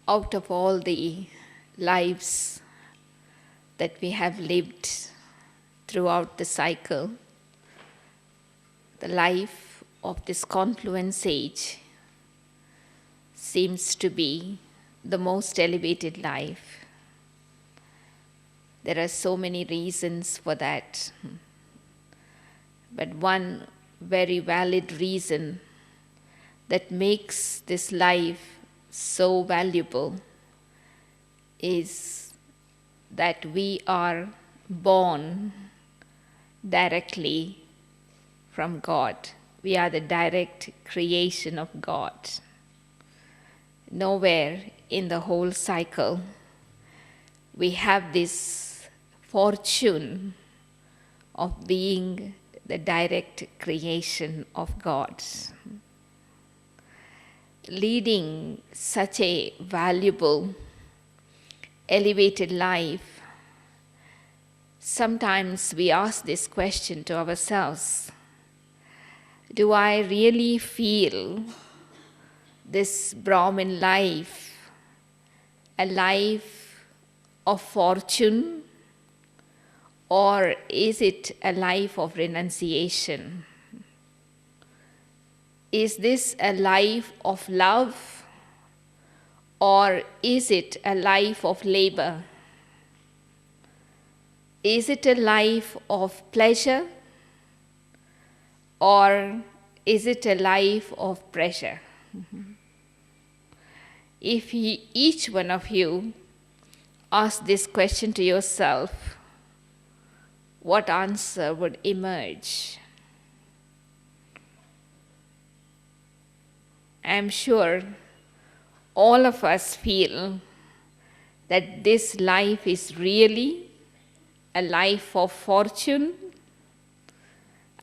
Out of all the lives that we have lived throughout the cycle, the life of this confluence age seems to be the most elevated life. There are so many reasons for that. But one very valid reason that makes this life so valuable is that we are born directly from God. We are the direct creation of God. Nowhere in the whole cycle we have this fortune of being the direct creation of God. Leading such a valuable, elevated life, sometimes we ask this question to ourselves: do I really feel this Brahmin life a life of fortune, or is it a life of renunciation? Is this a life of love, or is it a life of labor? Is it a life of pleasure, or is it a life of pressure? If each one of you ask this question to yourself, what answer would emerge? I am sure all of us feel that this life is really a life of fortune,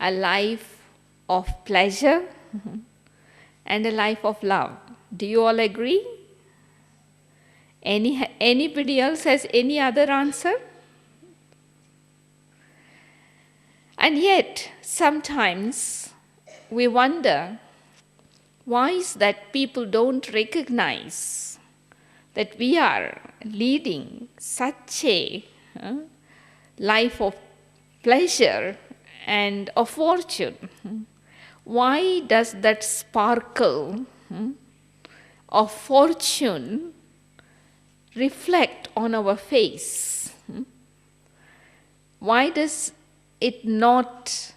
a life of pleasure, and a life of love. Do you all agree? Anybody else has any other answer? And yet, sometimes we wonder, why is that people don't recognize that we are leading such a life of pleasure and of fortune? Why does that sparkle of fortune reflect on our face? Why does it not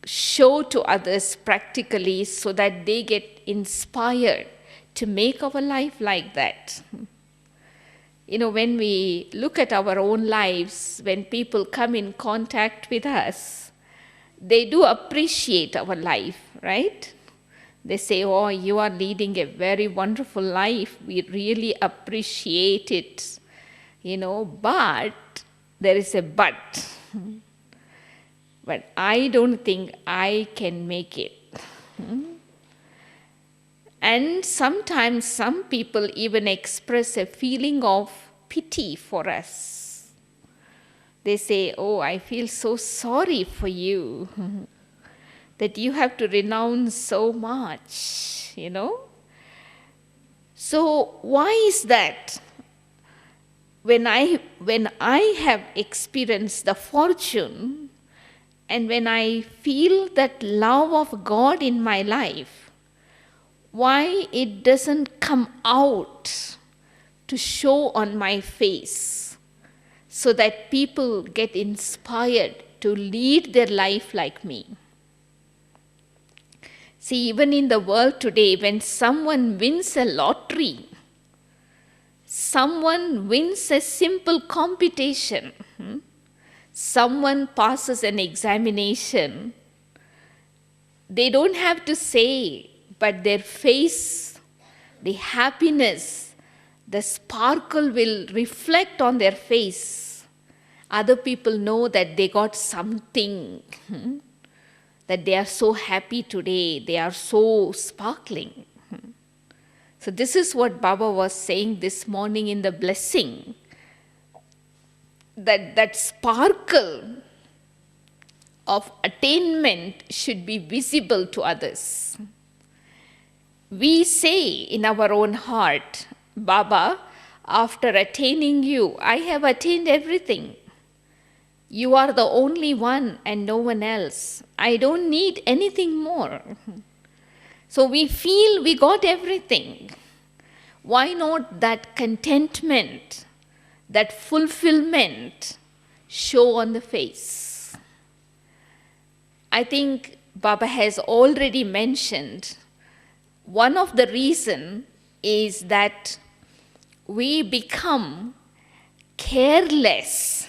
show to others practically so that they get inspired to make our life like that? When we look at our own lives, when people come in contact with us, they do appreciate our life, right? They say, oh, you are leading a very wonderful life. We really appreciate it, but there is a but. But I don't think I can make it. And sometimes some people even express a feeling of pity for us. They say, oh, I feel so sorry for you that you have to renounce so much, So why is that? When I have experienced the fortune, and when I feel that love of God in my life, why it doesn't come out to show on my face so that people get inspired to lead their life like me? See, even in the world today, when someone wins a lottery, someone wins a simple competition, someone passes an examination, they don't have to say, but their face, the happiness, the sparkle will reflect on their face. Other people know that they got something, that they are so happy today, they are so sparkling. So this is what Baba was saying this morning in the blessing, that sparkle of attainment should be visible to others. We say in our own heart, Baba, after attaining you, I have attained everything. You are the only one and no one else. I don't need anything more. So we feel we got everything. Why not that contentment, that fulfillment show on the face? I think Baba has already mentioned one of the reasons is that we become careless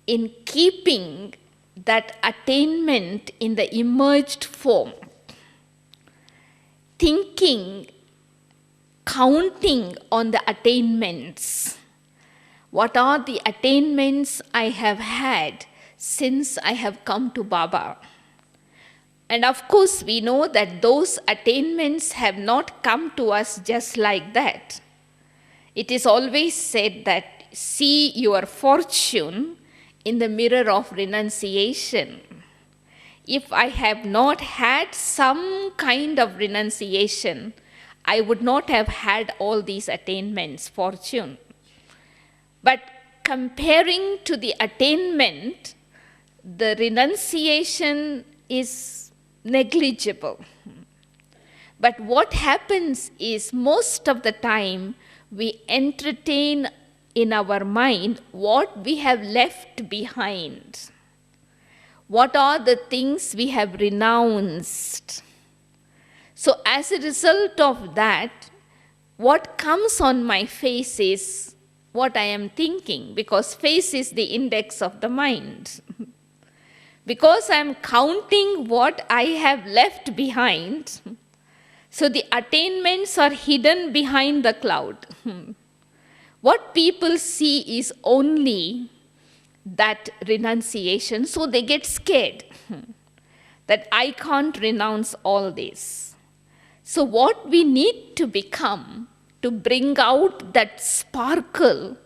in keeping that attainment in the emerged form, thinking, counting on the attainments. What are the attainments I have had since I have come to Baba? And of course, we know that those attainments have not come to us just like that. It is always said that see your fortune in the mirror of renunciation. If I have not had some kind of renunciation, I would not have had all these attainments, fortune. But comparing to the attainment, the renunciation is negligible. But what happens is most of the time we entertain in our mind what we have left behind. What are the things we have renounced? So as a result of that, what comes on my face is what I am thinking, because face is the index of the mind. Because I am counting what I have left behind, so the attainments are hidden behind the cloud. What people see is only that renunciation, so they get scared that I can't renounce all this. So what we need to become to bring out that sparkle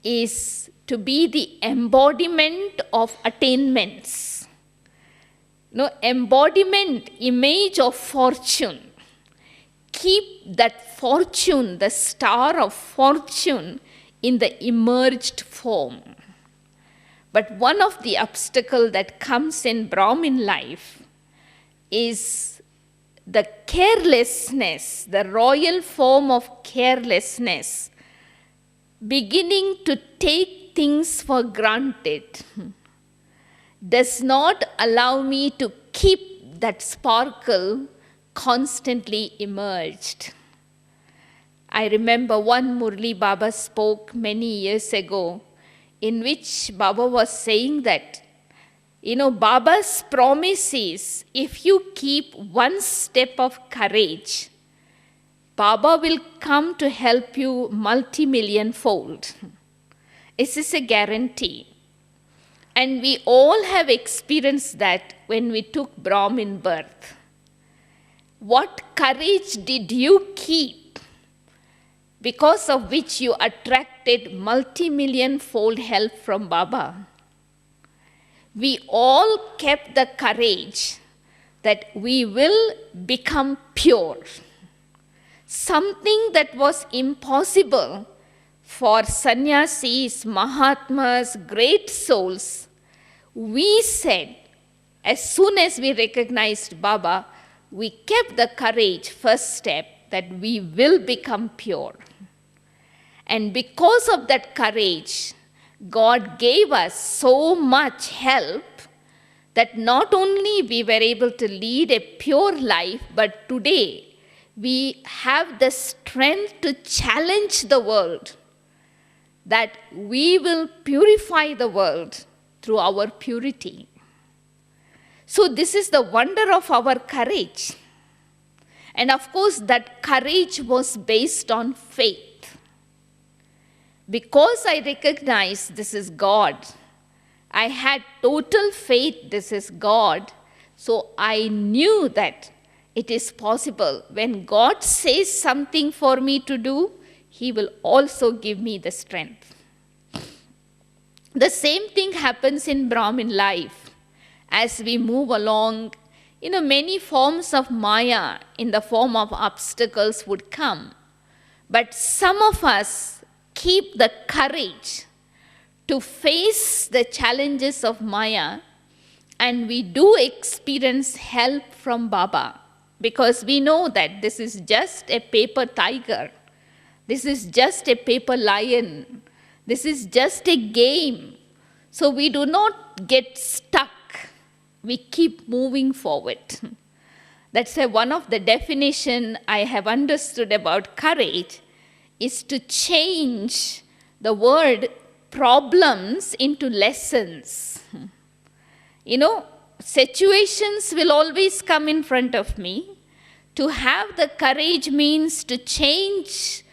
is to be the embodiment of attainments. No, embodiment, image of fortune. Keep that fortune, the star of fortune, in the emerged form. But one of the obstacles that comes in Brahmin life is the carelessness, the royal form of carelessness, beginning to take things for granted, does not allow me to keep that sparkle constantly emerged. I remember one Murli Baba spoke many years ago, in which Baba was saying that, Baba's promise is, if you keep one step of courage, Baba will come to help you multi-million fold. This is a guarantee. And we all have experienced that when we took Brahmin birth. What courage did you keep, because of which you attracted multi-million fold help from Baba? We all kept the courage that we will become pure. Something that was impossible for sannyasis, mahatmas, great souls. We said, as soon as we recognized Baba, we kept the courage, first step, that we will become pure. And because of that courage, God gave us so much help that not only we were able to lead a pure life, but today we have the strength to challenge the world, that we will purify the world through our purity. So this is the wonder of our courage. And of course, that courage was based on faith. Because I recognized this is God, I had total faith this is God, so I knew that it is possible. When God says something for me to do, He will also give me the strength. The same thing happens in Brahmin life. As we move along Many forms of Maya in the form of obstacles would come. But some of us keep the courage to face the challenges of Maya, and we do experience help from Baba, because we know that this is just a paper tiger. This is just a paper lion. This is just a game. So we do not get stuck. We keep moving forward. That's one of the definition I have understood about courage, is to change the word problems into lessons. Situations will always come in front of me. To have the courage means to change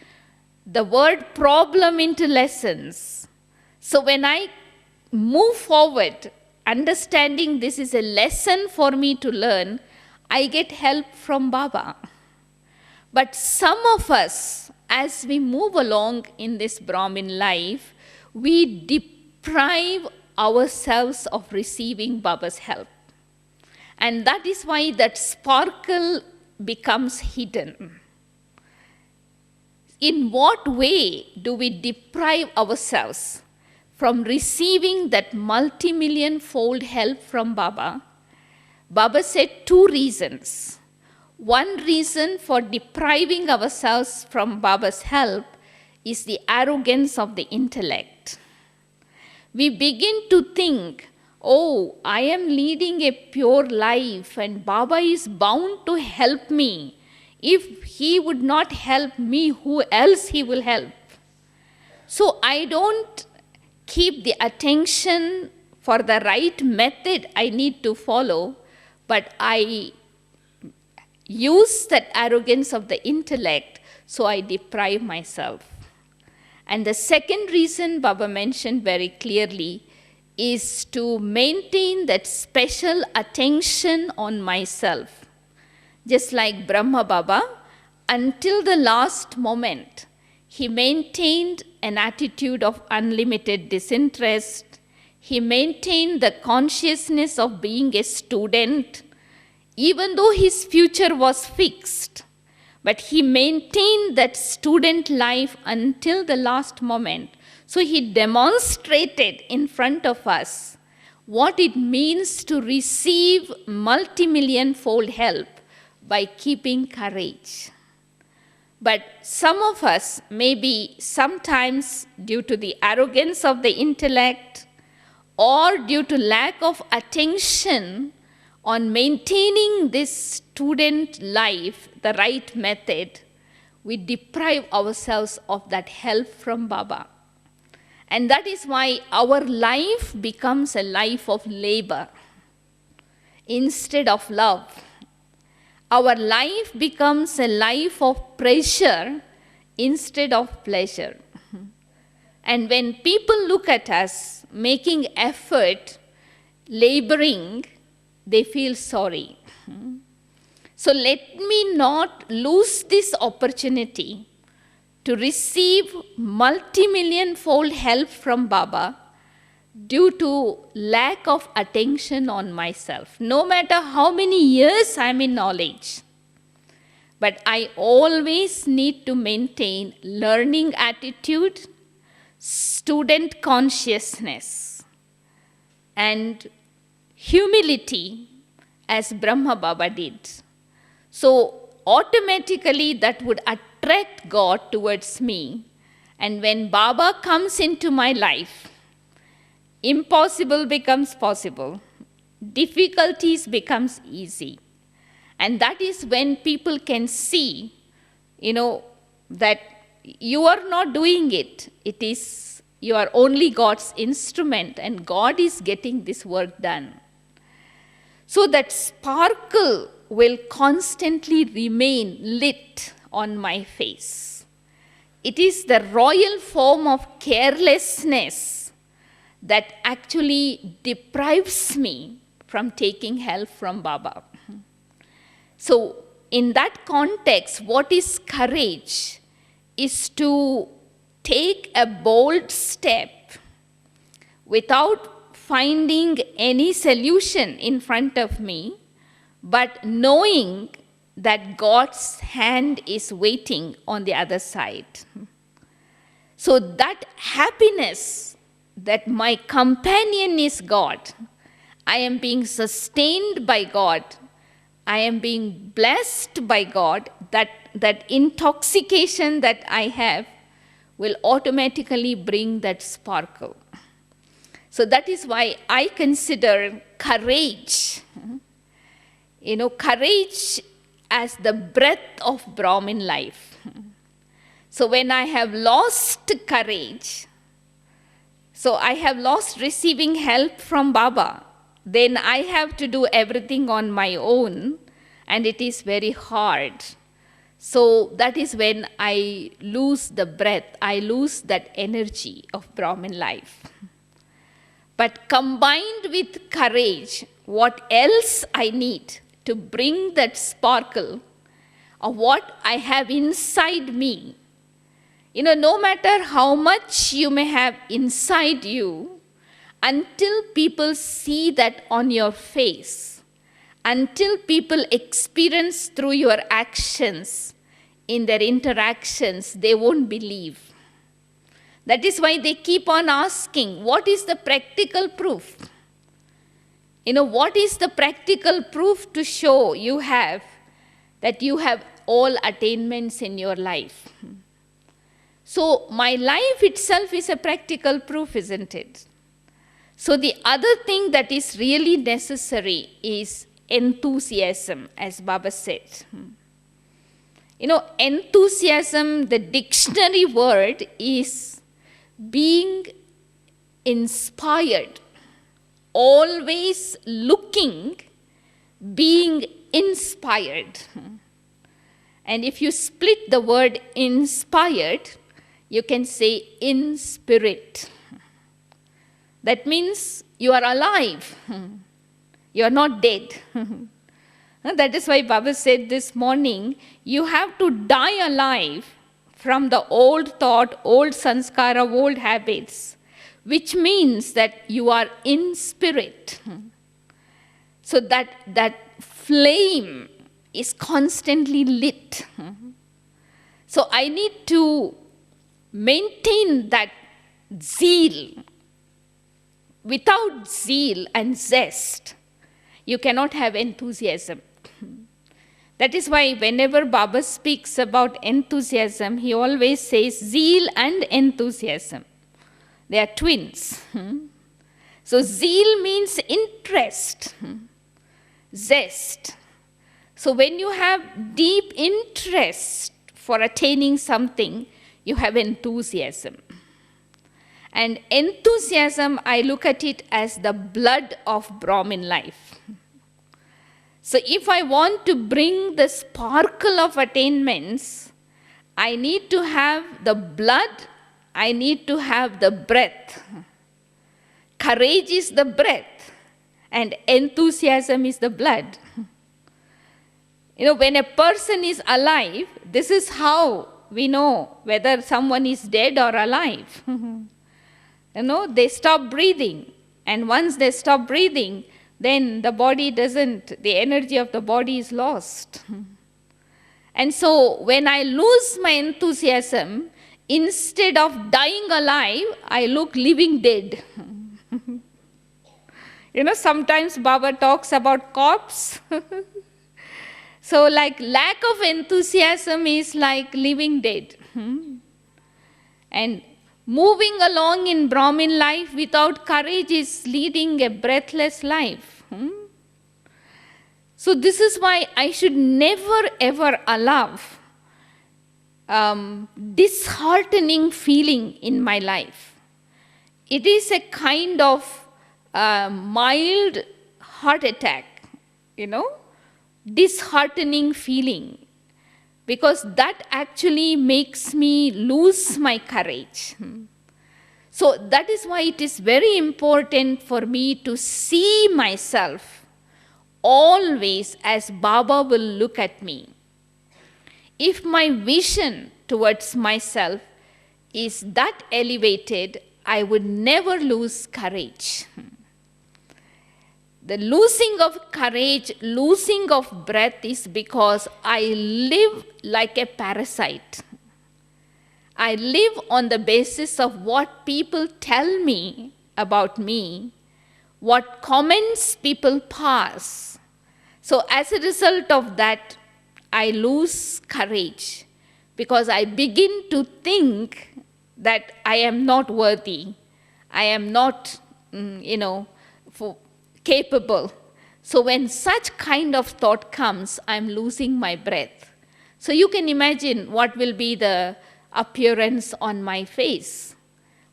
the word problem into lessons. So when I move forward, understanding this is a lesson for me to learn, I get help from Baba. But some of us, as we move along in this Brahmin life, we deprive ourselves of receiving Baba's help. And that is why that sparkle becomes hidden. In what way do we deprive ourselves from receiving that multi-million-fold help from Baba? Baba said 2 reasons. One reason for depriving ourselves from Baba's help is the arrogance of the intellect. We begin to think, oh, I am leading a pure life and Baba is bound to help me. If he would not help me, who else he will help? So I don't keep the attention for the right method I need to follow, but I use that arrogance of the intellect, so I deprive myself. And the second reason Baba mentioned very clearly is to maintain that special attention on myself. Just like Brahma Baba, until the last moment, he maintained an attitude of unlimited disinterest. He maintained the consciousness of being a student, even though his future was fixed. But he maintained that student life until the last moment. So he demonstrated in front of us what it means to receive multi-million-fold help by keeping courage. But some of us, maybe sometimes due to the arrogance of the intellect or due to lack of attention on maintaining this student life, the right method, we deprive ourselves of that help from Baba. And that is why our life becomes a life of labor instead of love. Our life becomes a life of pressure instead of pleasure. And when people look at us making effort, laboring, they feel sorry. So let me not lose this opportunity to receive multi-million-fold help from Baba due to lack of attention on myself. No matter how many years I'm in knowledge, but I always need to maintain learning attitude, student consciousness, and humility as Brahma Baba did. So automatically that would attract God towards me. And when Baba comes into my life, impossible becomes possible. Difficulties becomes easy. And that is when people can see, that you are not doing it. It is, you are only God's instrument and God is getting this work done. So that sparkle will constantly remain lit on my face. It is the royal form of carelessness that actually deprives me from taking help from Baba. So in that context, what is courage? Is to take a bold step without finding any solution in front of me, but knowing that God's hand is waiting on the other side. So that happiness that my companion is God, I am being sustained by God, I am being blessed by God, that intoxication that I have will automatically bring that sparkle. So that is why I consider courage, courage as the breath of Brahmin life. So when I have lost courage, so I have lost receiving help from Baba, then I have to do everything on my own, and it is very hard. So that is when I lose the breath, I lose that energy of Brahmin life. But combined with courage, what else I need to bring that sparkle of what I have inside me? No matter how much you may have inside you, until people see that on your face, until people experience through your actions, in their interactions, they won't believe. That is why they keep on asking, what is the practical proof? What is the practical proof to show you have, that you have all attainments in your life? So my life itself is a practical proof, isn't it? So the other thing that is really necessary is enthusiasm, as Baba said. Enthusiasm, the dictionary word is being inspired, always looking, being inspired. And if you split the word inspired, you can say in spirit. That means you are alive. You are not dead. That is why Baba said this morning, you have to die alive from the old thought, old sanskara, old habits, which means that you are in spirit. So that flame is constantly lit. So I need to maintain that zeal. Without zeal and zest, you cannot have enthusiasm. That is why whenever Baba speaks about enthusiasm, he always says zeal and enthusiasm. They are twins. So zeal means interest, zest. So when you have deep interest for attaining something, you have enthusiasm. And enthusiasm, I look at it as the blood of Brahmin life. So if I want to bring the sparkle of attainments, I need to have the blood, I need to have the breath. Courage is the breath, and enthusiasm is the blood. When a person is alive, this is how we know whether someone is dead or alive. They stop breathing. And once they stop breathing, then the energy of the body is lost. And so when I lose my enthusiasm, instead of dying alive, I look living dead. Sometimes Baba talks about corpse. So like lack of enthusiasm is like living dead. And moving along in Brahmin life without courage is leading a breathless life. So this is why I should never ever allow disheartening feeling in my life. It is a kind of mild heart attack, disheartening feeling, because that actually makes me lose my courage. So that is why it is very important for me to see myself always as Baba will look at me. If my vision towards myself is that elevated, I would never lose courage. The losing of courage, losing of breath is because I live like a parasite. I live on the basis of what people tell me about me, what comments people pass. So as a result of that, I lose courage because I begin to think that I am not worthy. I am not, capable. So when such kind of thought comes, I'm losing my breath. So you can imagine what will be the appearance on my face,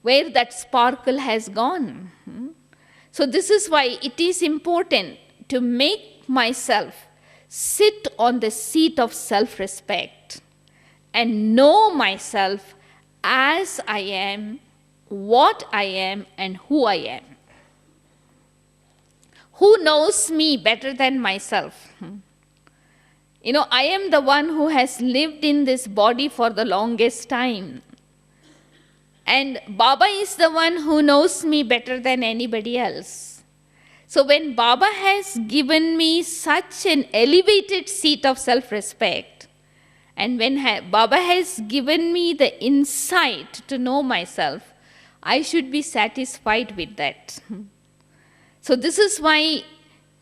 where that sparkle has gone. So this is why it is important to make myself sit on the seat of self-respect and know myself as I am, what I am, and who I am. Who knows me better than myself? I am the one who has lived in this body for the longest time. And Baba is the one who knows me better than anybody else. So when Baba has given me such an elevated seat of self-respect, and when Baba has given me the insight to know myself, I should be satisfied with that. So this is why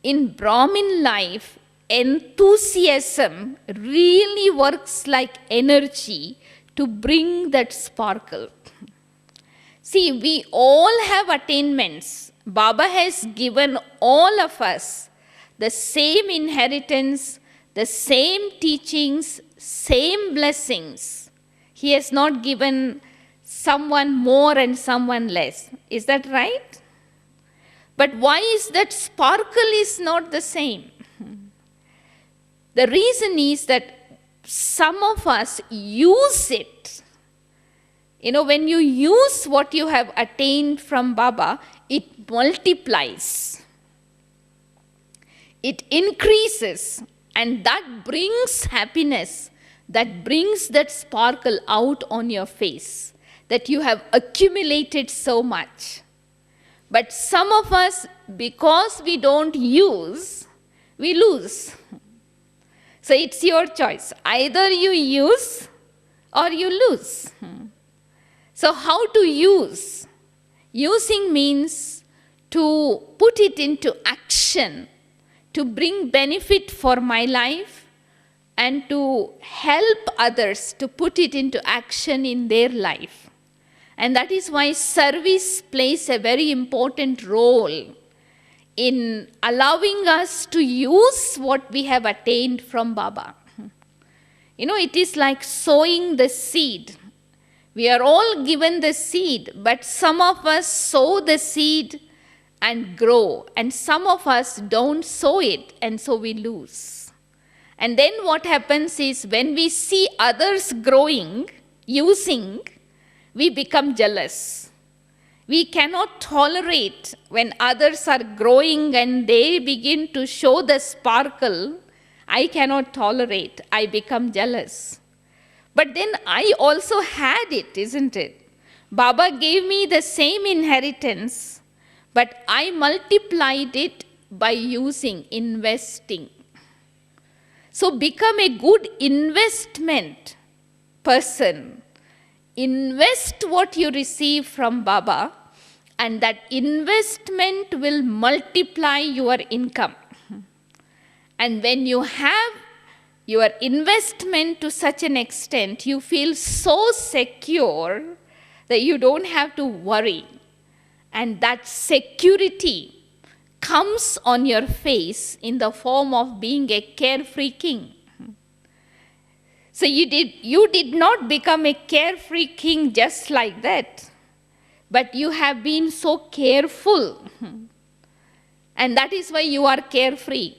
in Brahmin life, enthusiasm really works like energy to bring that sparkle. See, we all have attainments. Baba has given all of us the same inheritance, the same teachings, same blessings. He has not given someone more and someone less. Is that right? But why is that sparkle is not the same? The reason is that some of us use it. When you use what you have attained from Baba, it multiplies. It increases, and that brings happiness, that brings that sparkle out on your face, that you have accumulated so much. But some of us, because we don't use, we lose. So it's your choice. Either you use or you lose. So how to use? Using means to put it into action, to bring benefit for my life, and to help others to put it into action in their life. And that is why service plays a very important role in allowing us to use what we have attained from Baba. It is like sowing the seed. We are all given the seed, but some of us sow the seed and grow, and some of us don't sow it, and so we lose. And then what happens is when we see others growing, using, we become jealous. We cannot tolerate when others are growing and they begin to show the sparkle. I cannot tolerate. I become jealous. But then I also had it, isn't it? Baba gave me the same inheritance, but I multiplied it by using, investing. So become a good investment person. Invest what you receive from Baba, and that investment will multiply your income. And when you have your investment to such an extent, you feel so secure that you don't have to worry. And that security comes on your face in the form of being a carefree king. So you did not become a carefree king just like that, but you have been so careful, and that is why you are carefree.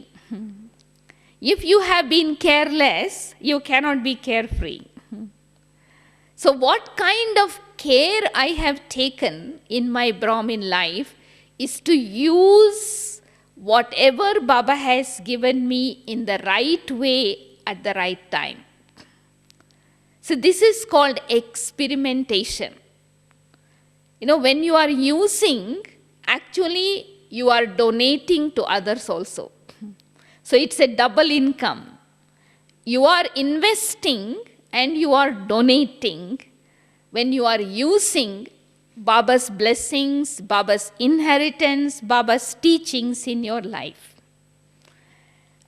If you have been careless, you cannot be carefree. So what kind of care I have taken in my Brahmin life is to use whatever Baba has given me in the right way at the right time. So this is called experimentation. When you are using, actually you are donating to others also. So it's a double income. You are investing and you are donating when you are using Baba's blessings, Baba's inheritance, Baba's teachings in your life.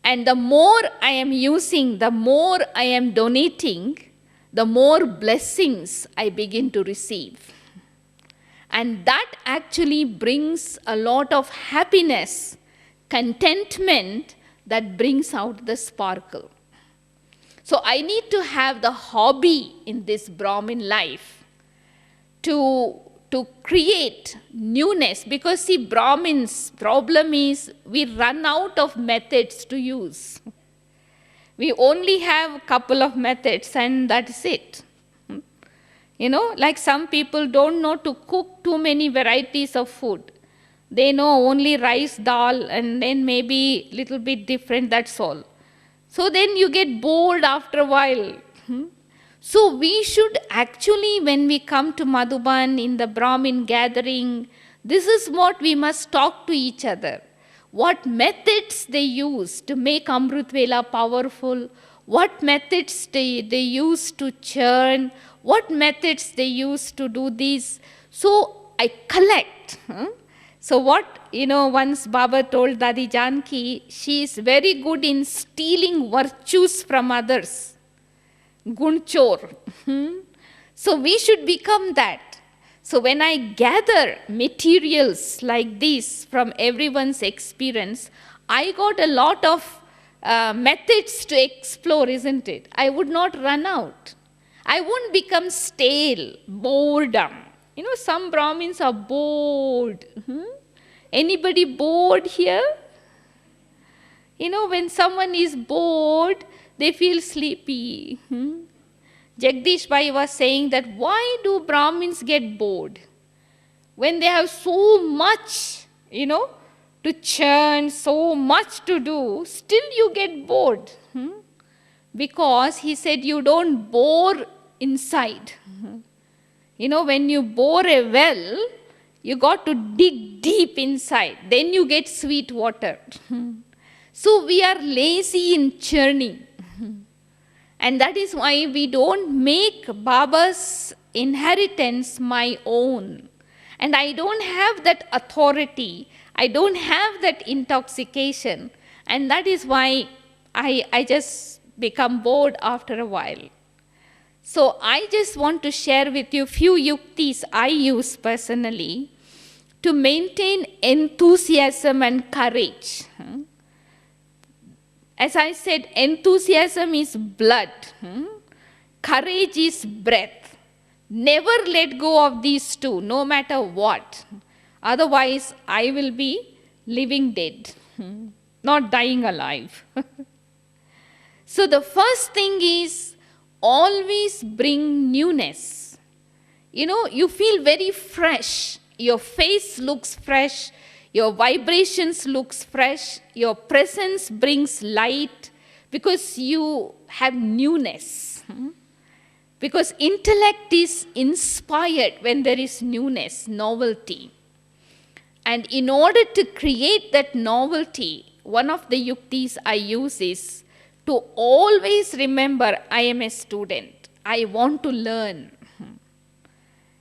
And the more I am using, the more I am donating, the more blessings I begin to receive. And that actually brings a lot of happiness, contentment that brings out the sparkle. So I need to have the hobby in this Brahmin life to create newness, because see, Brahmins' problem is we run out of methods to use. We only have a couple of methods and that's it. Like some people don't know to cook too many varieties of food. They know only rice, dal, and then maybe little bit different, that's all. So then you get bored after a while. So we should actually, when we come to Madhuban in the Brahmin gathering, this is what we must talk to each other. What methods they use to make Amrit Vela powerful, what methods they use to churn, what methods they use to do this. So I collect. So once Baba told Dadi Janki, she is very good in stealing virtues from others. Gunchor. So we should become that. So when I gather materials like this from everyone's experience, I got a lot of methods to explore, isn't it? I would not run out. I won't become stale, boredom. Some Brahmins are bored. Anybody bored here? When someone is bored, they feel sleepy. Jagdish Bhai was saying that why do Brahmins get bored? When they have so much, to churn, so much to do, still you get bored. Because he said you don't bore inside. When you bore a well, you got to dig deep inside. Then you get sweet water. So we are lazy in churning. And that is why we don't make Baba's inheritance my own. And I don't have that authority. I don't have that intoxication. And that is why I just become bored after a while. So I just want to share with you few yuktis I use personally to maintain enthusiasm and courage. As I said, enthusiasm is blood. Courage is breath. Never let go of these two, no matter what. Otherwise, I will be living dead, not dying alive. So the first thing is always bring newness. You feel very fresh. Your face looks fresh. Your vibrations looks fresh. Your presence brings light because you have newness. Because intellect is inspired when there is newness, novelty. And in order to create that novelty, one of the yuktis I use is to always remember I am a student. I want to learn.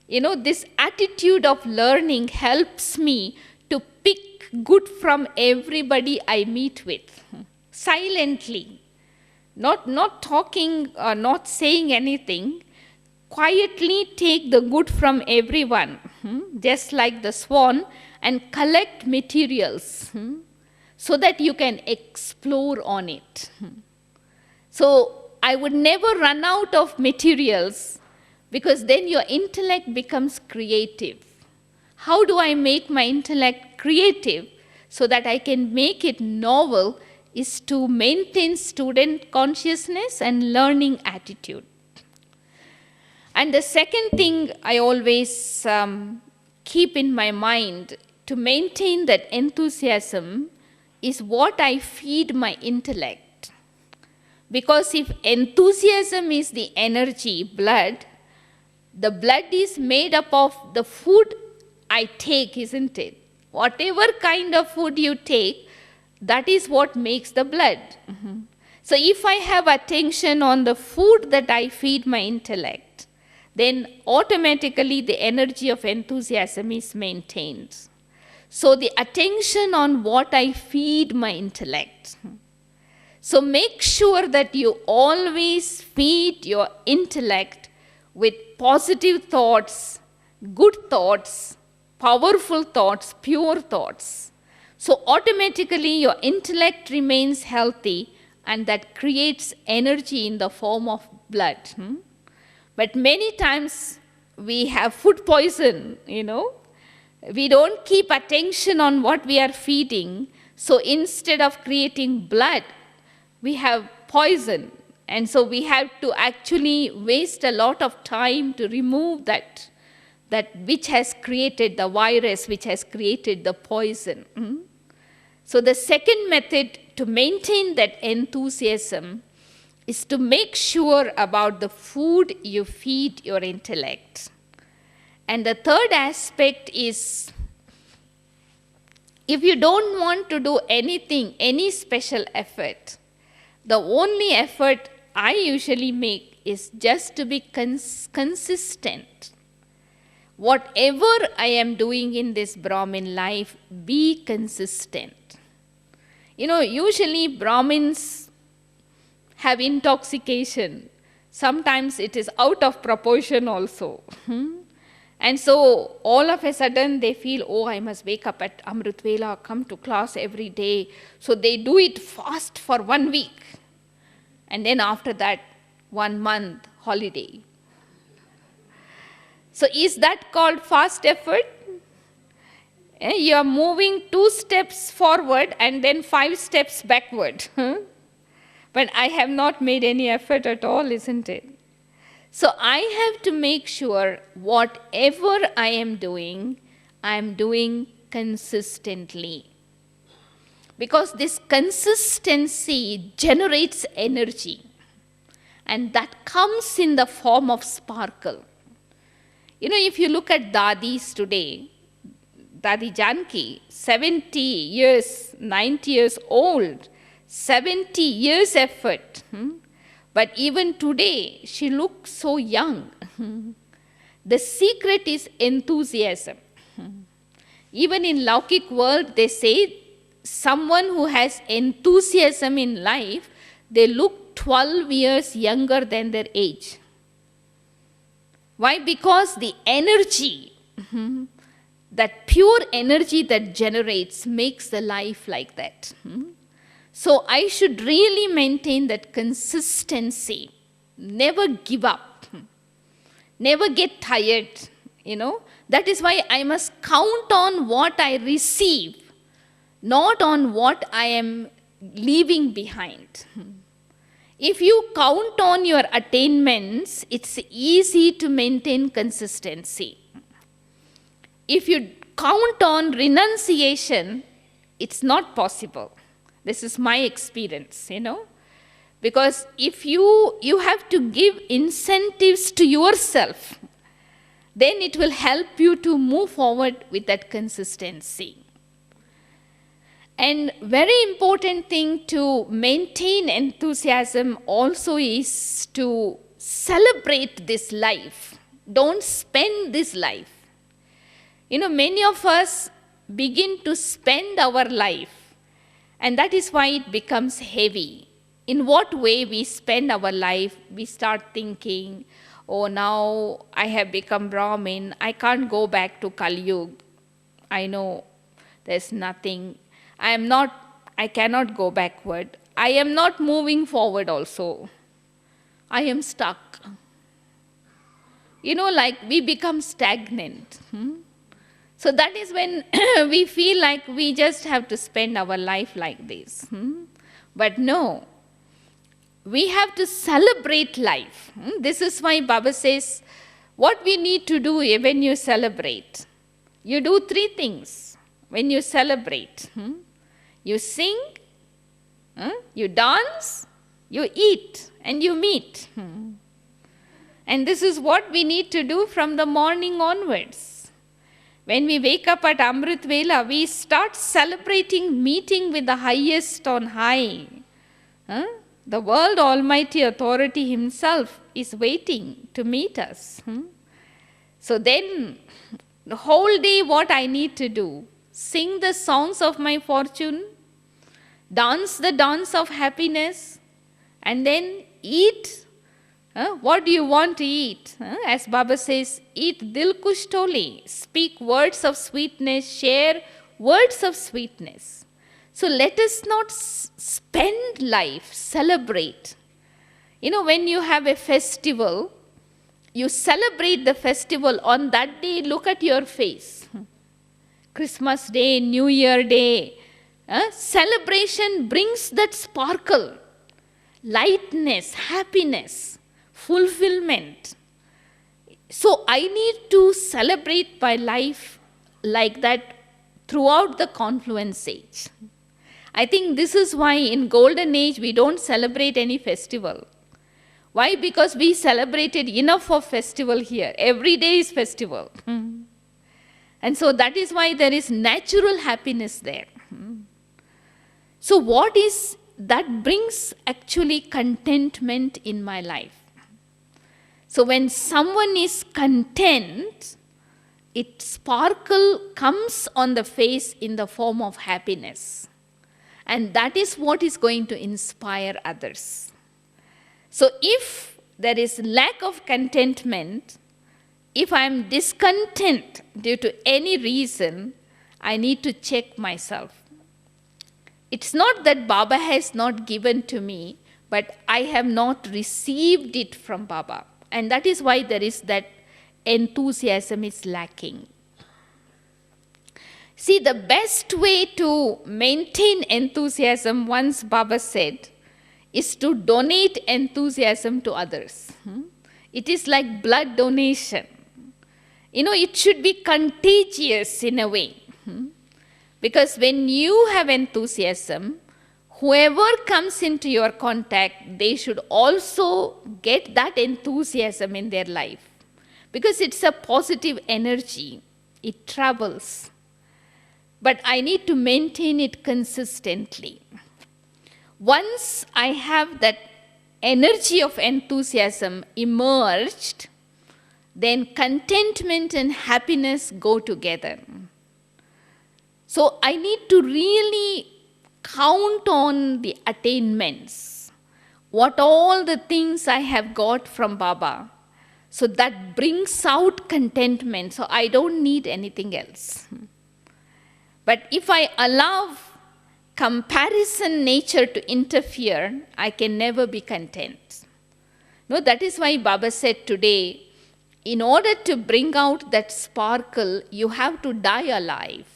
This attitude of learning helps me to pick good from everybody I meet with, silently, not talking, not saying anything. Quietly take the good from everyone, just like the swan, and collect materials so that you can explore on it. So I would never run out of materials, because then your intellect becomes creative. How do I make my intellect creative so that I can make it novel is to maintain student consciousness and learning attitude. And the second thing I always keep in my mind to maintain that enthusiasm is what I feed my intellect. Because if enthusiasm is the energy, blood, the blood is made up of the food I take, isn't it? Whatever kind of food you take, that is what makes the blood. So if I have attention on the food that I feed my intellect, then automatically the energy of enthusiasm is maintained. So the attention on what I feed my intellect. So make sure that you always feed your intellect with positive thoughts, good thoughts, powerful thoughts, pure thoughts. So automatically your intellect remains healthy, and that creates energy in the form of blood. But many times we have food poison, We don't keep attention on what we are feeding. So instead of creating blood, we have poison. And so we have to actually waste a lot of time to remove that which has created the virus, which has created the poison. So the second method to maintain that enthusiasm is to make sure about the food you feed your intellect. And the third aspect is, if you don't want to do anything, any special effort, the only effort I usually make is just to be consistent. Whatever I am doing in this Brahmin life, be consistent. Usually Brahmins have intoxication. Sometimes it is out of proportion also. And so all of a sudden they feel, I must wake up at Amrit Vela, come to class every day. So they do it fast for 1 week. And then after that, 1 month holiday. So is that called fast effort? You are moving 2 steps forward and then 5 steps backward. But I have not made any effort at all, isn't it? So I have to make sure whatever I am doing consistently. Because this consistency generates energy. And that comes in the form of sparkle. If you look at Dadis today, Dadi Janki, 70 years, 90 years old, 70 years effort. But even today, she looks so young. The secret is enthusiasm. Even in Laukik world, they say someone who has enthusiasm in life, they look 12 years younger than their age. Why? Because the energy, that pure energy that generates makes the life like that. So I should really maintain that consistency. Never give up. Never get tired. That is why I must count on what I receive, not on what I am leaving behind. If you count on your attainments, it's easy to maintain consistency. If you count on renunciation, it's not possible. This is my experience, Because if you have to give incentives to yourself, then it will help you to move forward with that consistency. And very important thing to maintain enthusiasm also is to celebrate this life. Don't spend this life. Many of us begin to spend our life, and that is why it becomes heavy. In what way we spend our life, we start thinking, now I have become Brahmin, I can't go back to Kali Yuga. I know there's nothing. I cannot go backward. I am not moving forward also. I am stuck. Like we become stagnant. So that is when we feel like we just have to spend our life like this. But no, we have to celebrate life. This is why Baba says, what we need to do when you celebrate. You do 3 things when you celebrate. You sing, you dance, you eat, and you meet. And this is what we need to do from the morning onwards. When we wake up at Amrit Vela, we start celebrating meeting with the highest on high. Huh? The world Almighty Authority Himself is waiting to meet us. So then, the whole day what I need to do? Sing the songs of my fortune, dance the dance of happiness, and then eat. What do you want to eat? As Baba says, eat dil kush toli, speak words of sweetness, share words of sweetness. So let us not spend life, celebrate. When you have a festival, you celebrate the festival. On that day, look at your face. Christmas Day, New Year Day. Celebration brings that sparkle, lightness, happiness, fulfillment. So I need to celebrate my life like that throughout the confluence age. I think this is why in Golden Age we don't celebrate any festival. Why? Because we celebrated enough of festival here. Every day is festival. And so that is why there is natural happiness there. So what is that brings actually contentment in my life? So when someone is content, its sparkle comes on the face in the form of happiness. And that is what is going to inspire others. So if there is lack of contentment, if I am discontent due to any reason, I need to check myself. It's not that Baba has not given to me, but I have not received it from Baba. And that is why there is that enthusiasm is lacking. See, the best way to maintain enthusiasm, once Baba said, is to donate enthusiasm to others. It is like blood donation. It should be contagious in a way. Because when you have enthusiasm, whoever comes into your contact, they should also get that enthusiasm in their life. Because it's a positive energy. It travels. But I need to maintain it consistently. Once I have that energy of enthusiasm emerged, then contentment and happiness go together. So I need to really count on the attainments, what all the things I have got from Baba. So that brings out contentment. So I don't need anything else. But if I allow comparison nature to interfere, I can never be content. No, that is why Baba said today, in order to bring out that sparkle, you have to die alive.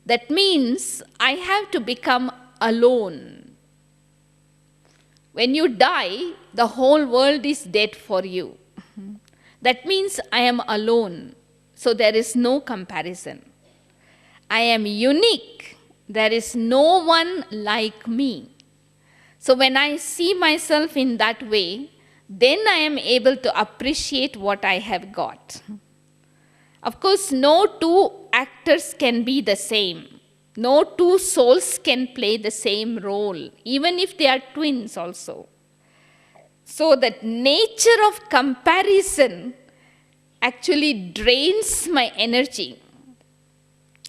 That means I have to become alone. When you die, the whole world is dead for you. That means I am alone. So there is no comparison. I am unique. There is no one like me. So when I see myself in that way, then I am able to appreciate what I have got. Of course, no two actors can be the same. No two souls can play the same role, even if they are twins also. So that nature of comparison actually drains my energy.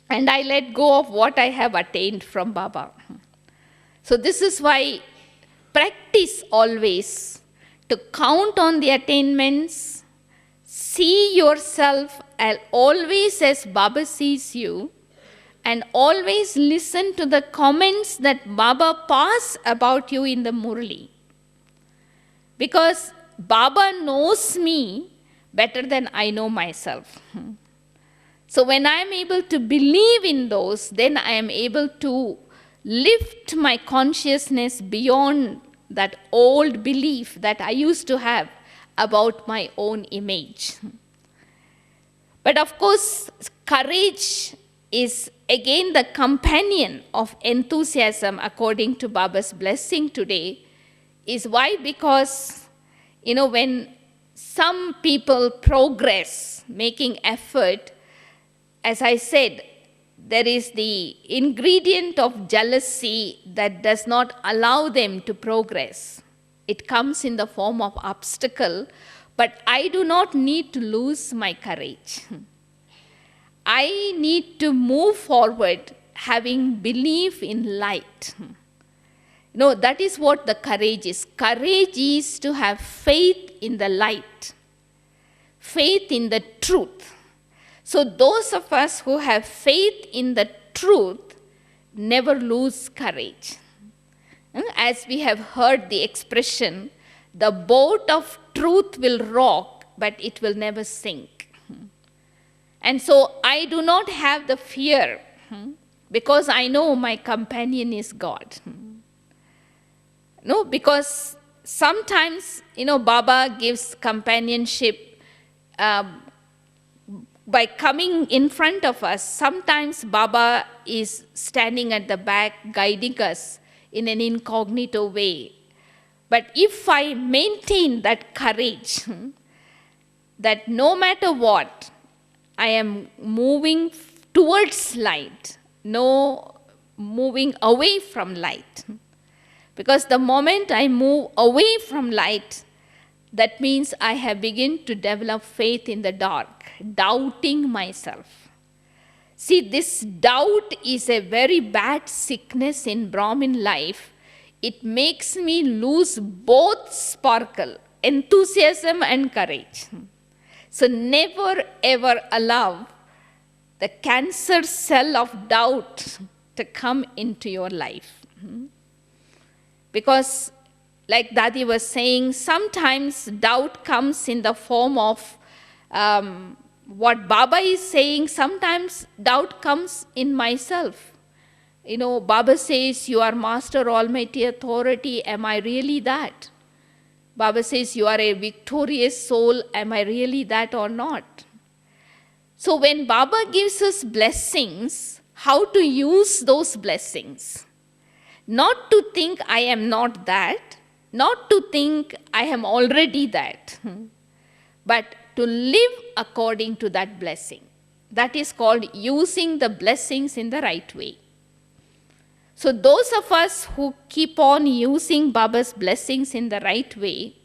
And I let go of what I have attained from Baba. So this is why practice always to count on the attainments, see yourself always as Baba sees you, and always listen to the comments that Baba pass about you in the Murli. Because Baba knows me better than I know myself. So when I am able to believe in those, then I am able to lift my consciousness beyond that old belief that I used to have about my own image. But of course, courage is again the companion of enthusiasm according to Baba's blessing today. Is why? Because, when some people progress, making effort, as I said, there is the ingredient of jealousy that does not allow them to progress. It comes in the form of obstacle, but I do not need to lose my courage. I need to move forward having belief in light. No, that is what the courage is. Courage is to have faith in the light, faith in the truth. So those of us who have faith in the truth never lose courage. As we have heard the expression, the boat of truth will rock, but it will never sink. And so I do not have the fear because I know my companion is God. No, because sometimes, Baba gives companionship by coming in front of us. Sometimes Baba is standing at the back guiding us in an incognito way. But if I maintain that courage, that no matter what, I am moving towards light, no moving away from light. Because the moment I move away from light, that means I have begun to develop faith in the dark, doubting myself. See, this doubt is a very bad sickness in Brahmin life. It makes me lose both sparkle, enthusiasm and courage. So never ever allow the cancer cell of doubt to come into your life. Because like Dadi was saying, sometimes doubt comes in the form of what Baba is saying. Sometimes doubt comes in myself. Baba says, you are Master Almighty Authority. Am I really that? Baba says, you are a victorious soul. Am I really that or not? So when Baba gives us blessings, how to use those blessings? Not to think I am not that, not to think I am already that, but to live according to that blessing. That is called using the blessings in the right way. So those of us who keep on using Baba's blessings in the right way,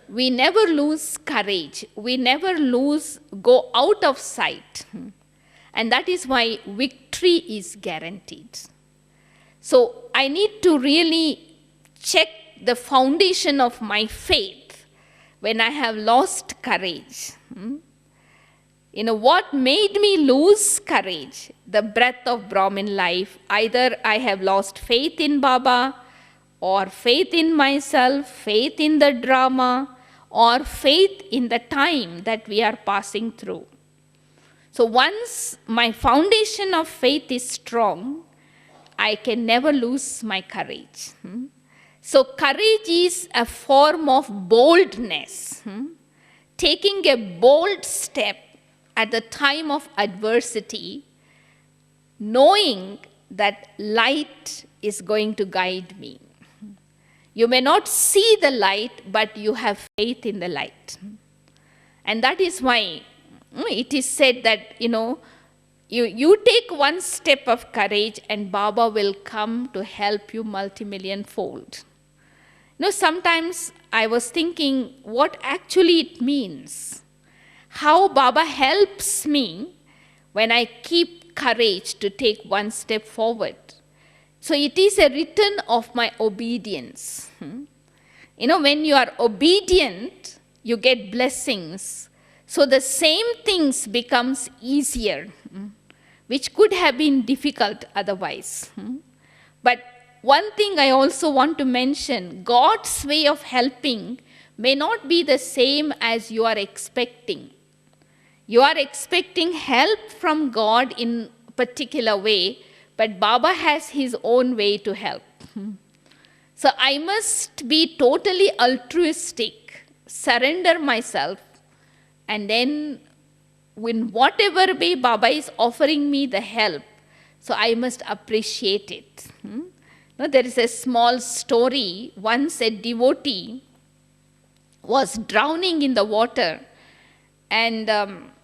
we never lose courage. We never go out of sight. And that is why victory is guaranteed. So I need to really check the foundation of my faith when I have lost courage. What made me lose courage? The breath of Brahmin life. Either I have lost faith in Baba, or faith in myself, faith in the drama, or faith in the time that we are passing through. So once my foundation of faith is strong, I can never lose my courage. So courage is a form of boldness. Taking a bold step at the time of adversity, knowing that light is going to guide me. You may not see the light, but you have faith in the light. And that is why it is said that, you take one step of courage and Baba will come to help you multi-million fold. Sometimes I was thinking what actually it means. How Baba helps me when I keep courage to take one step forward. So it is a return of my obedience. When you are obedient, you get blessings. So the same things becomes easier, which could have been difficult otherwise. But one thing I also want to mention, God's way of helping may not be the same as you are expecting. You are expecting help from God in a particular way, but Baba has his own way to help. So I must be totally altruistic, surrender myself, and then in whatever way Baba is offering me the help, so I must appreciate it. There is a small story. Once a devotee was drowning in the water, and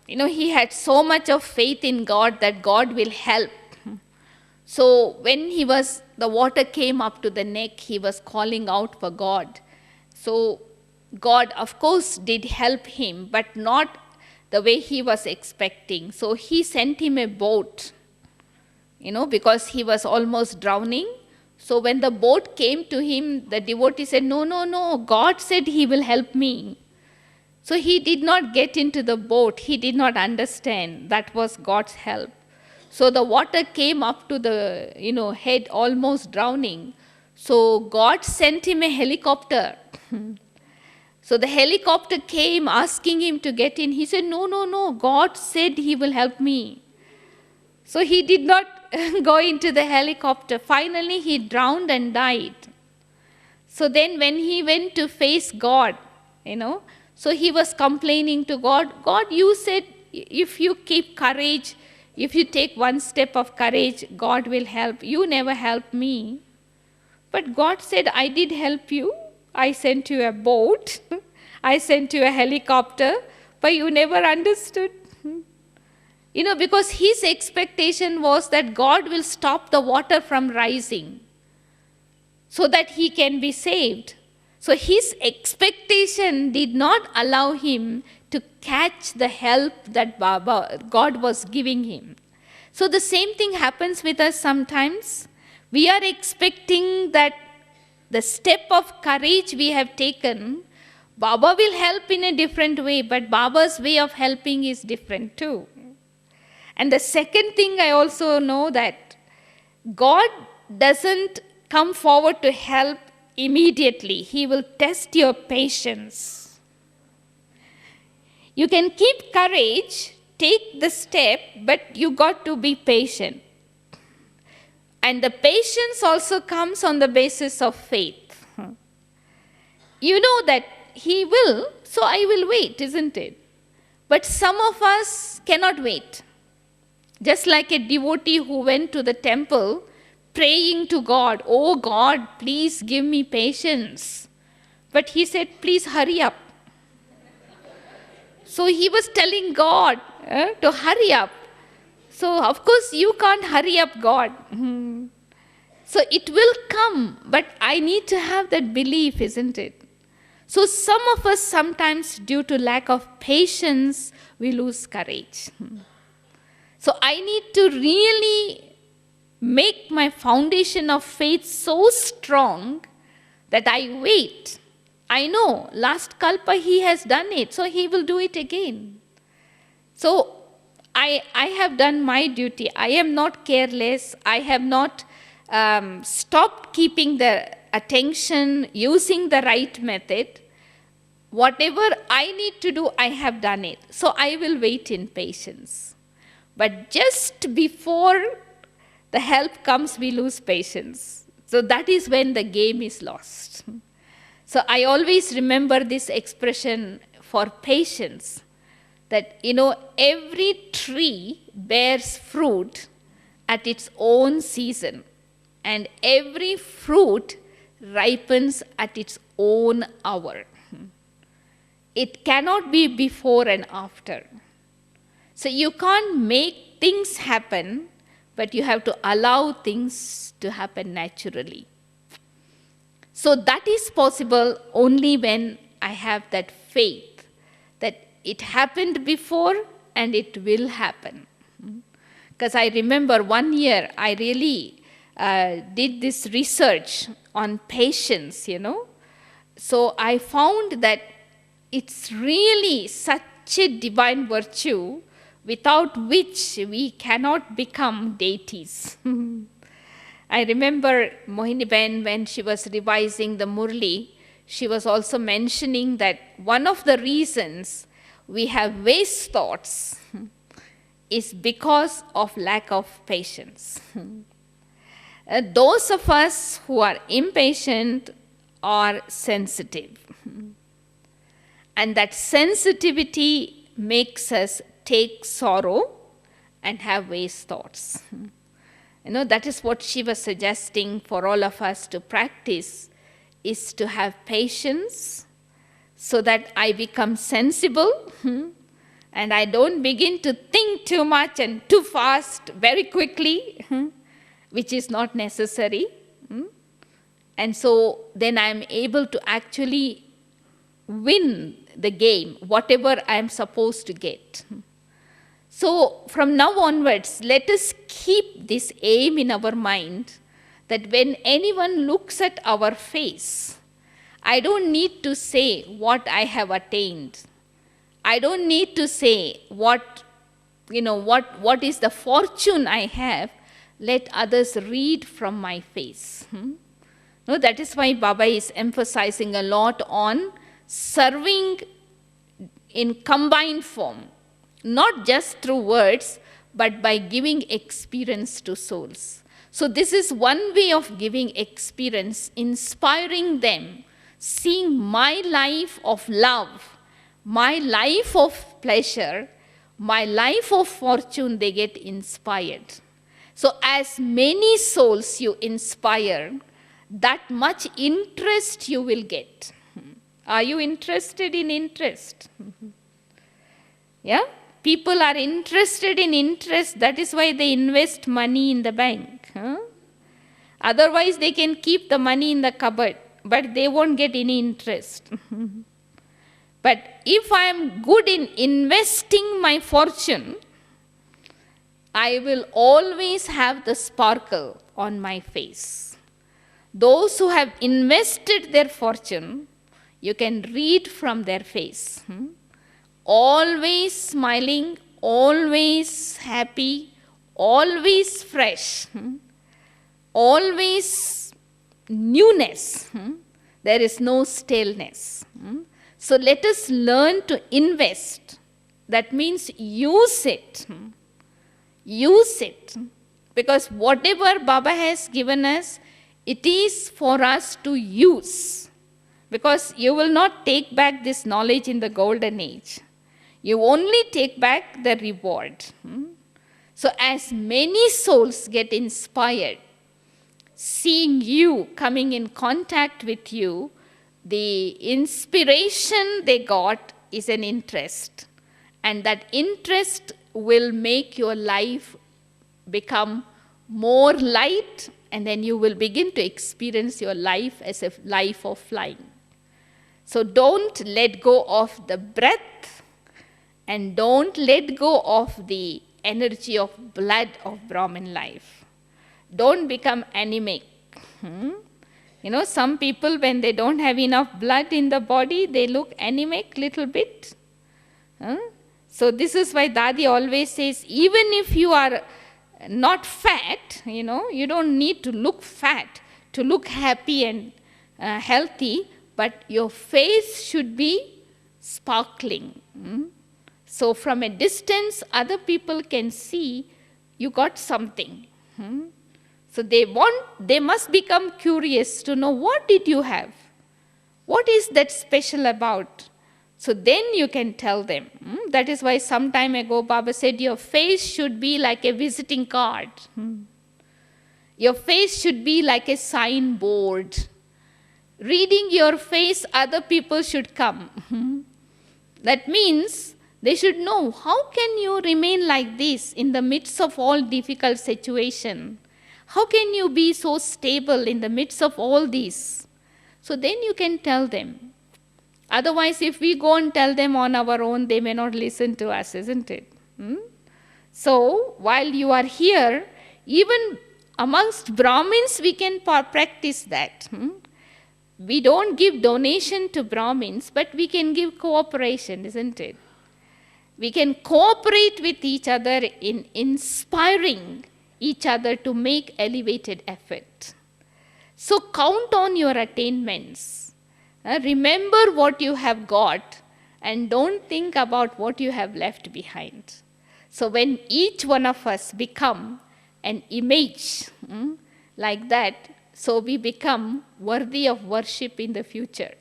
He had so much of faith in God that God will help. So when the water came up to the neck, he was calling out for God. So God, of course, did help him, but not the way he was expecting. So he sent him a boat, because he was almost drowning. So when the boat came to him, the devotee said, no, no, no, God said he will help me. So he did not get into the boat. He did not understand that was God's help. So the water came up to the, head, almost drowning. So God sent him a helicopter. So the helicopter came asking him to get in. He said, no, no, no, God said he will help me. So he did not go into the helicopter. Finally, he drowned and died. So then when he went to face God, so he was complaining to God, God, you said if you keep courage, if you take one step of courage, God will help. You never helped me. But God said, I did help you. I sent you a boat. I sent you a helicopter. But you never understood. Because his expectation was that God will stop the water from rising so that he can be saved. So his expectation did not allow him to catch the help that God was giving him. So the same thing happens with us sometimes. We are expecting that the step of courage we have taken, Baba will help in a different way, but Baba's way of helping is different too. And the second thing I also know that God doesn't come forward to help immediately. He will test your patience. You can keep courage, take the step, but you got to be patient. And the patience also comes on the basis of faith. You know that he will, so I will wait, isn't it? But some of us cannot wait. Just like a devotee who went to the temple praying to God, oh God, please give me patience. But he said, please hurry up. So he was telling God to hurry up. So of course you can't hurry up God. So it will come, but I need to have that belief, isn't it? So some of us sometimes, due to lack of patience, we lose courage. So I need to really make my foundation of faith so strong that I wait. I know last Kalpa he has done it, so he will do it again. So I have done my duty. I am not careless. I have not stopped keeping the attention, using the right method. Whatever I need to do, I have done it. So I will wait in patience. But just before the help comes, we lose patience. So that is when the game is lost. So I always remember this expression for patience, that, every tree bears fruit at its own season, and every fruit ripens at its own hour. It cannot be before and after. So you can't make things happen, but you have to allow things to happen naturally. So that is possible only when I have that faith that it happened before and it will happen. Because I remember one year I really did this research on patience, So I found that it's really such a divine virtue without which we cannot become deities. I remember Mohini Ben, when she was revising the Murli, she was also mentioning that one of the reasons we have waste thoughts is because of lack of patience. Those of us who are impatient are sensitive. And that sensitivity makes us take sorrow and have waste thoughts. That is what she was suggesting for all of us to practice, is to have patience so that I become sensible and I don't begin to think too much and too fast very quickly, which is not necessary. And so then I'm able to actually win the game, whatever I'm supposed to get. So from now onwards, let us keep this aim in our mind that when anyone looks at our face, I don't need to say what I have attained. I don't need to say what is the fortune I have. Let others read from my face. No, that is why Baba is emphasizing a lot on serving in combined form, not just through words, but by giving experience to souls. So this is one way of giving experience, inspiring them, seeing my life of love, my life of pleasure, my life of fortune, they get inspired. So as many souls you inspire, that much interest you will get. Are you interested in interest? Yeah? People are interested in interest. That is why they invest money in the bank. Otherwise, they can keep the money in the cupboard, but they won't get any interest. But if I am good in investing my fortune, I will always have the sparkle on my face. Those who have invested their fortune, you can read from their face. Always smiling, always happy, always fresh, always newness. There is no staleness. So let us learn to invest. That means use it. Use it. Because whatever Baba has given us, it is for us to use. Because you will not take back this knowledge in the golden age. You only take back the reward. So as many souls get inspired, seeing you, coming in contact with you, the inspiration they got is an interest. And that interest will make your life become more light, and then you will begin to experience your life as a life of flying. So don't let go of the breath, and don't let go of the energy of blood of Brahmin life. Don't become anemic. Some people, when they don't have enough blood in the body, they look anemic little bit. So this is why Dadi always says, even if you are not fat, you don't need to look fat to look happy and healthy, but your face should be sparkling. So from a distance, other people can see you got something. So they must become curious to know, what did you have? What is that special about? So then you can tell them. That is why some time ago Baba said your face should be like a visiting card. Your face should be like a signboard. Reading your face, other people should come. That means they should know, how can you remain like this in the midst of all difficult situation? How can you be so stable in the midst of all this? So then you can tell them. Otherwise, if we go and tell them on our own, they may not listen to us, isn't it? So, while you are here, even amongst Brahmins, we can practice that. We don't give donation to Brahmins, but we can give cooperation, isn't it? We can cooperate with each other in inspiring each other to make elevated effort. So, count on your attainments. Remember what you have got, and don't think about what you have left behind. So when each one of us become an image like that, so we become worthy of worship in the future.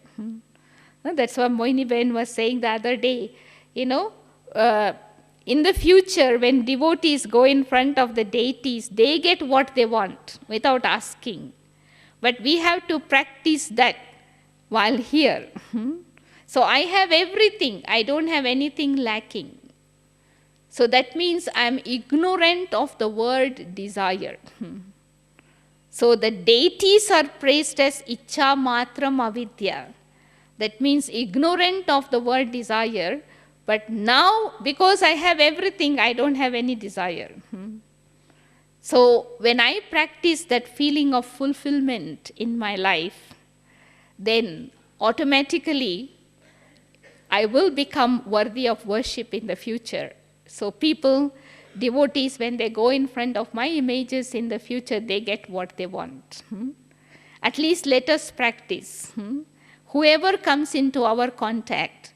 That's what Moini Ben was saying the other day. In the future, when devotees go in front of the deities, they get what they want without asking. But we have to practice that while here. So I have everything. I don't have anything lacking. So that means I am ignorant of the word desire. So the deities are praised as Icha Matram Avidya. That means ignorant of the word desire. But now, because I have everything, I don't have any desire. So when I practice that feeling of fulfillment in my life, then automatically I will become worthy of worship in the future. So people, devotees, when they go in front of my images in the future, they get what they want. At least let us practice. Whoever comes into our contact,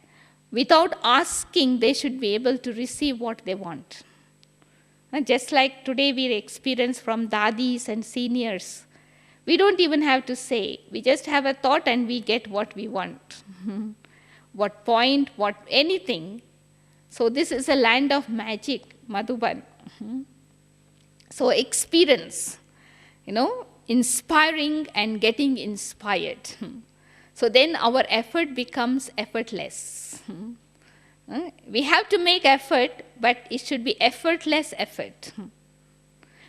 without asking, they should be able to receive what they want. Just like today we experience from dadis and seniors. We don't even have to say. We just have a thought and we get what we want. What point, what anything. So this is a land of magic, Madhuban. So experience, inspiring and getting inspired. So then our effort becomes effortless. We have to make effort, but it should be effortless effort.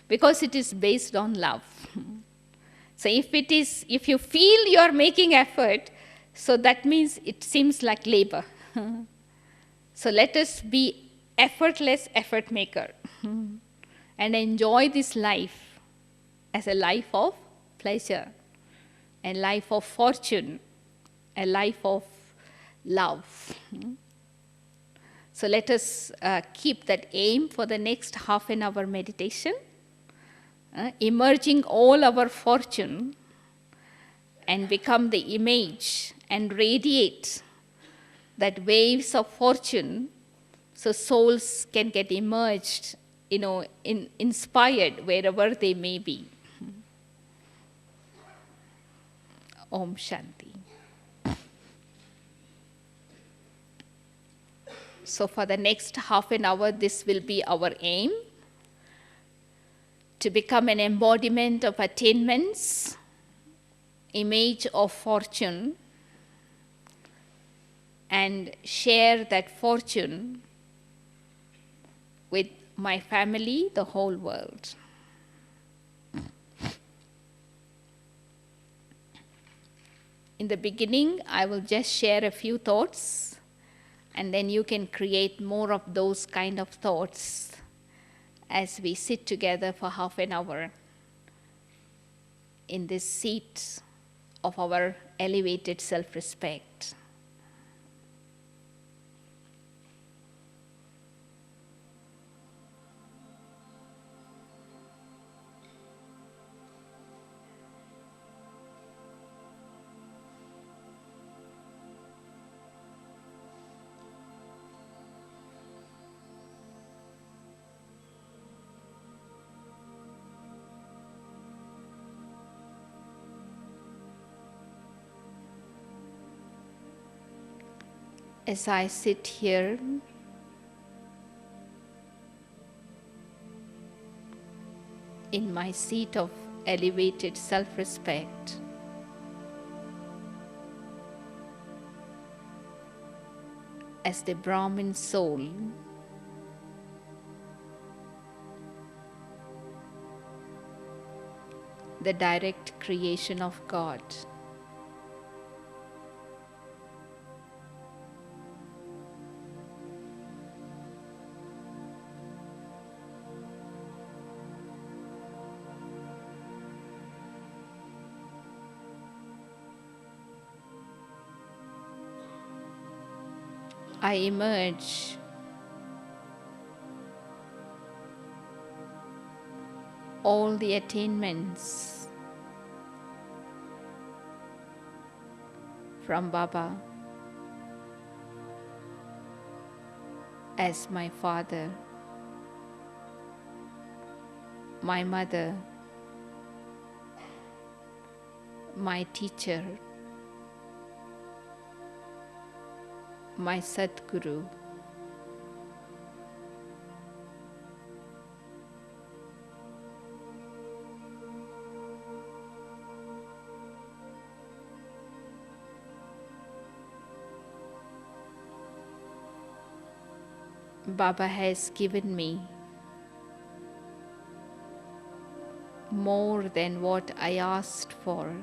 Because it is based on love. So if you feel you are making effort, so that means it seems like labor. So let us be effortless effort maker and enjoy this life as a life of pleasure, a life of fortune, a life of love. So let us keep that aim for the next half an hour meditation, emerging all our fortune and become the image and radiate that waves of fortune so souls can get emerged, inspired wherever they may be. Om Shanti. So for the next half an hour, this will be our aim, to become an embodiment of attainments, image of fortune, and share that fortune with my family, the whole world. In the beginning, I will just share a few thoughts, and then you can create more of those kind of thoughts as we sit together for half an hour in this seat of our elevated self-respect. As I sit here, in my seat of elevated self-respect, as the Brahmin soul, the direct creation of God, I emerge all the attainments from Baba as my father, my mother, my teacher, my Sadguru. Baba has given me more than what I asked for.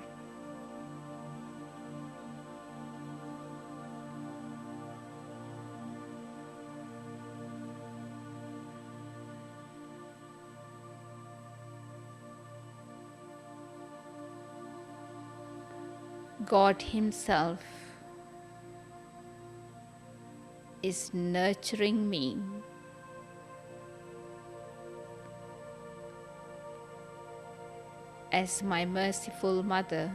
God Himself is nurturing me as my merciful mother.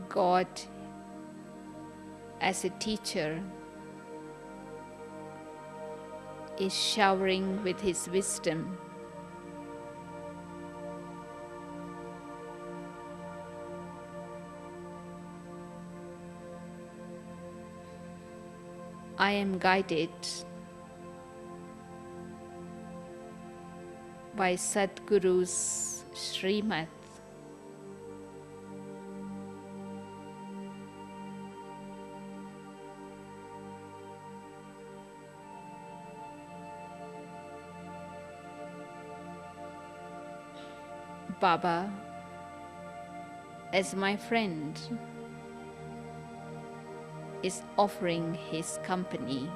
God as a teacher is showering with His wisdom. I am guided by Sadhguru's Srimad. Baba, as my friend, is offering his company.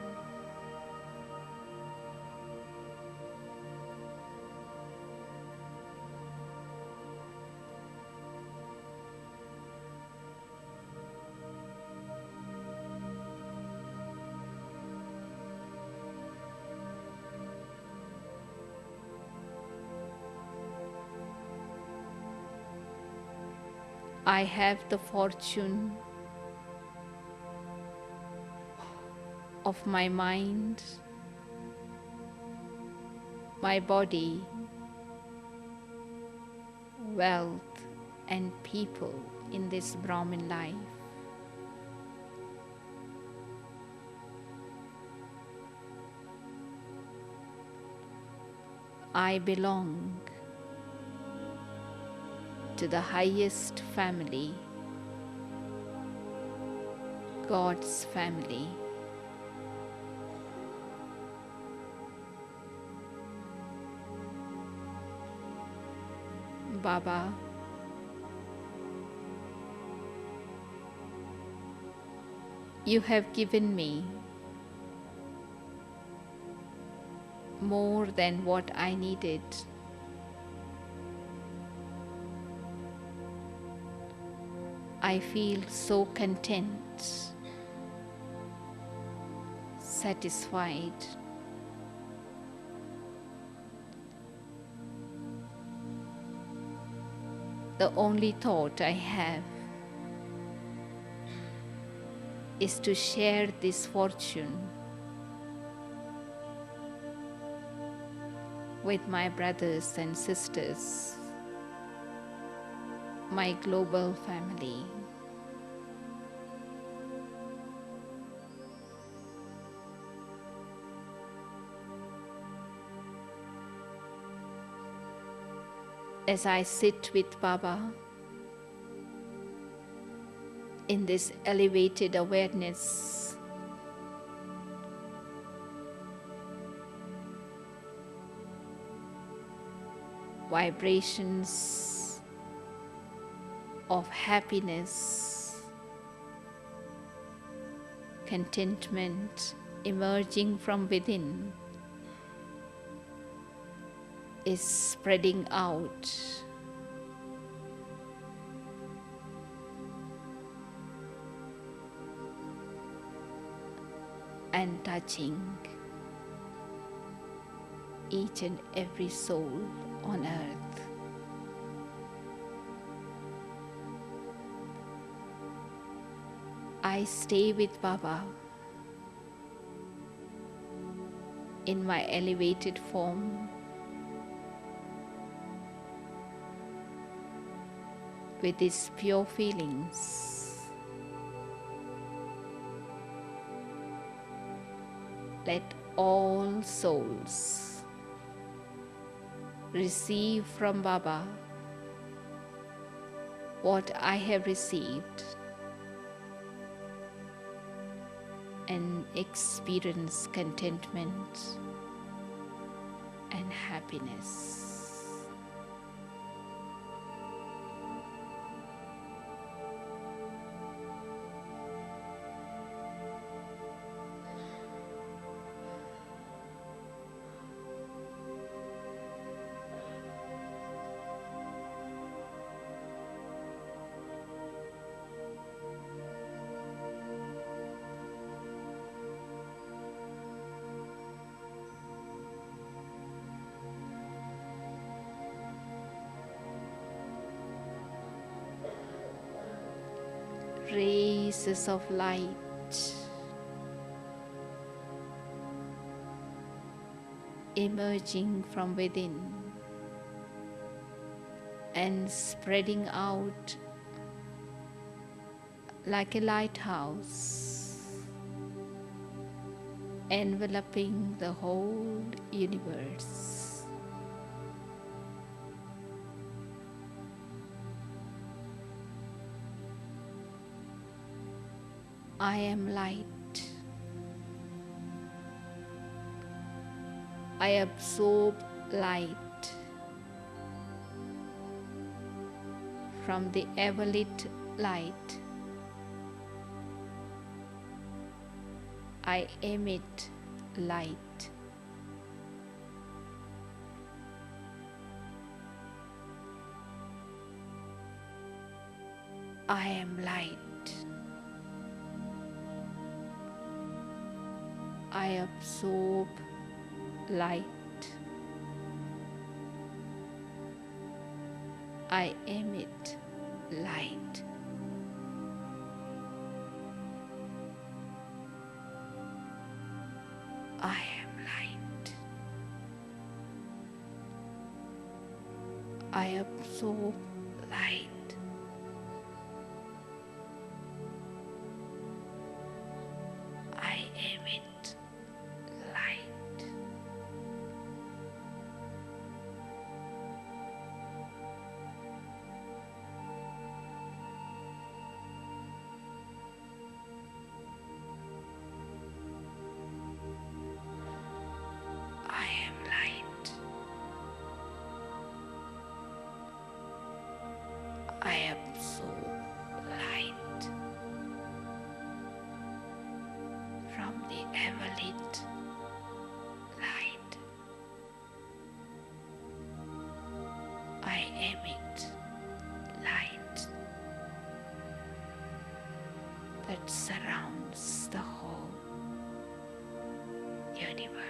I have the fortune of my mind, my body, wealth, and people in this Brahmin life. I belong to the highest family, God's family. Baba, you have given me more than what I needed. I feel so content, satisfied. The only thought I have is to share this fortune with my brothers and sisters, my global family. As I sit with Baba in this elevated awareness, vibrations of happiness, contentment emerging from within is spreading out. And touching each and every soul on earth. I stay with Baba in my elevated form, with these pure feelings. Let all souls receive from Baba what I have received and experience contentment and happiness. Rays of light emerging from within and spreading out like a lighthouse, enveloping the whole universe. I am light. I absorb light from the ever-lit light. I emit light. I am light. I absorb light. I emit light. I am light. I absorb light. I emit light. I am light. I absorb light from the ever-lit light. I emit light that surrounds the whole universe.